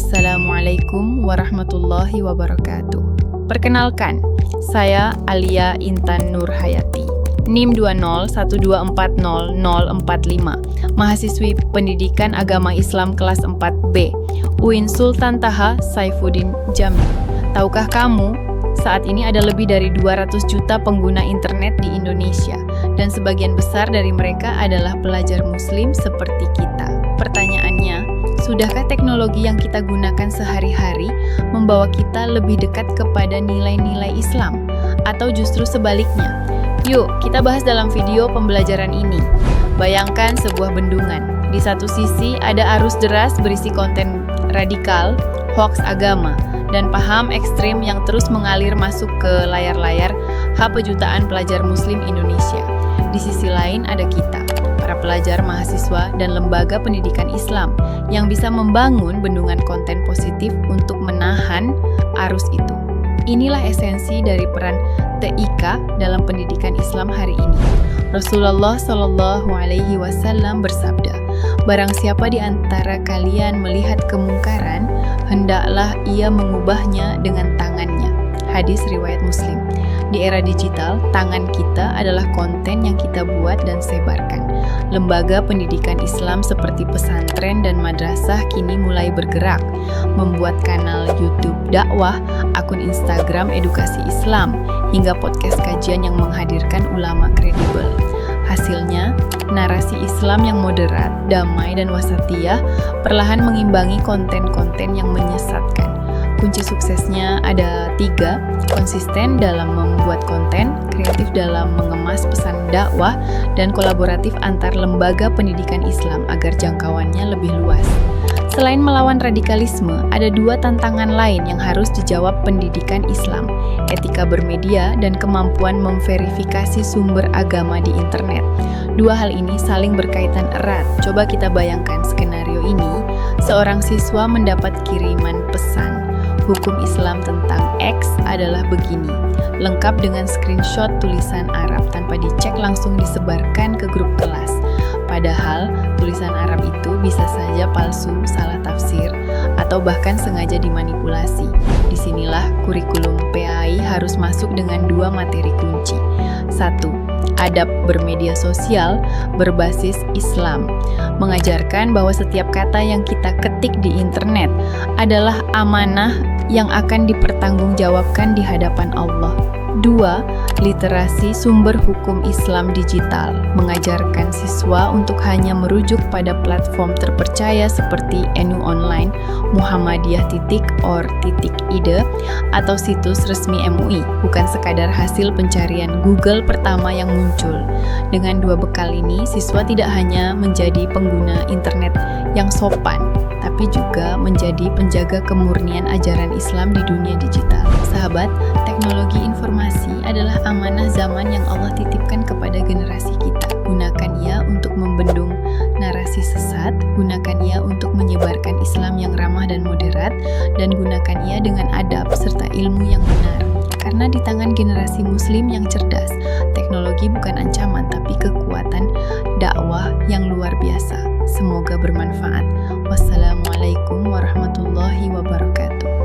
Assalamualaikum warahmatullahi wabarakatuh. Perkenalkan, saya Alia Intan Nurhayati, NIM 201240045, mahasiswi Pendidikan Agama Islam kelas 4B, UIN Sultan Taha Saifuddin Jamil. Tahukah kamu, saat ini ada lebih dari 200 juta pengguna internet di Indonesia, dan sebagian besar dari mereka adalah pelajar muslim seperti kita. Pertanyaannya, sudahkah teknologi yang kita gunakan sehari-hari membawa kita lebih dekat kepada nilai-nilai Islam? Atau justru sebaliknya? Yuk, kita bahas dalam video pembelajaran ini. Bayangkan sebuah bendungan. Di satu sisi ada arus deras berisi konten radikal, hoaks agama, dan paham ekstrim yang terus mengalir masuk ke layar-layar HP jutaan pelajar muslim Indonesia. Di sisi lain ada kita, para pelajar, mahasiswa, dan lembaga pendidikan Islam yang bisa membangun bendungan konten positif untuk menahan arus itu. Inilah esensi dari peran TIK dalam pendidikan Islam hari ini. Rasulullah Shallallahu Alaihi Wasallam bersabda, "Barang siapa di antara kalian melihat kemungkaran, hendaklah ia mengubahnya dengan tangannya." Hadis riwayat Muslim. Di era digital, tangan kita adalah konten yang kita buat dan sebarkan. Lembaga pendidikan Islam seperti pesantren dan madrasah kini mulai bergerak, membuat kanal YouTube dakwah, akun Instagram edukasi Islam, hingga podcast kajian yang menghadirkan ulama kredibel. Hasilnya, narasi Islam yang moderat, damai, dan wasatiyah perlahan mengimbangi konten-konten yang menyesatkan. Kunci suksesnya ada 3, konsisten dalam membuat konten, kreatif dalam mengemas pesan dakwah, dan kolaboratif antar lembaga pendidikan Islam agar jangkauannya lebih luas. Selain melawan radikalisme, ada 2 tantangan lain yang harus dijawab pendidikan Islam, etika bermedia dan kemampuan memverifikasi sumber agama di internet. 2 hal ini saling berkaitan erat. Coba kita bayangkan skenario ini, seorang siswa mendapat kiriman pesan. Hukum Islam tentang X adalah begini, lengkap dengan screenshot tulisan Arab tanpa dicek langsung disebarkan ke grup kelas. Padahal, tulisan Arab itu bisa saja palsu, salah tafsir, atau bahkan sengaja dimanipulasi. Disinilah kurikulum PAI harus masuk dengan 2 materi kunci. 1. Adab bermedia sosial berbasis Islam, mengajarkan bahwa setiap kata yang kita ketik di internet adalah amanah yang akan dipertanggungjawabkan di hadapan Allah. 2. Literasi sumber hukum Islam digital, mengajarkan siswa untuk hanya merujuk pada platform terpercaya seperti NU Online, Muhammadiyah.org.id, atau situs resmi MUI, bukan sekadar hasil pencarian Google pertama yang muncul. Dengan 2 bekal ini, siswa tidak hanya menjadi pengguna internet yang sopan, tapi juga menjadi penjaga kemurnian ajaran Islam di dunia digital. Sahabat, teknologi informasi adalah amanah zaman yang Allah titipkan kepada generasi kita. Gunakan ia untuk membendung narasi sesat, gunakan ia untuk menyebarkan Islam yang ramah dan moderat, dan gunakan ia dengan adab serta ilmu yang benar. Karena di tangan generasi muslim yang cerdas, teknologi bukan ancaman tapi kekuatan dakwah yang luar biasa. Semoga bermanfaat. Wassalamualaikum warahmatullahi wabarakatuh.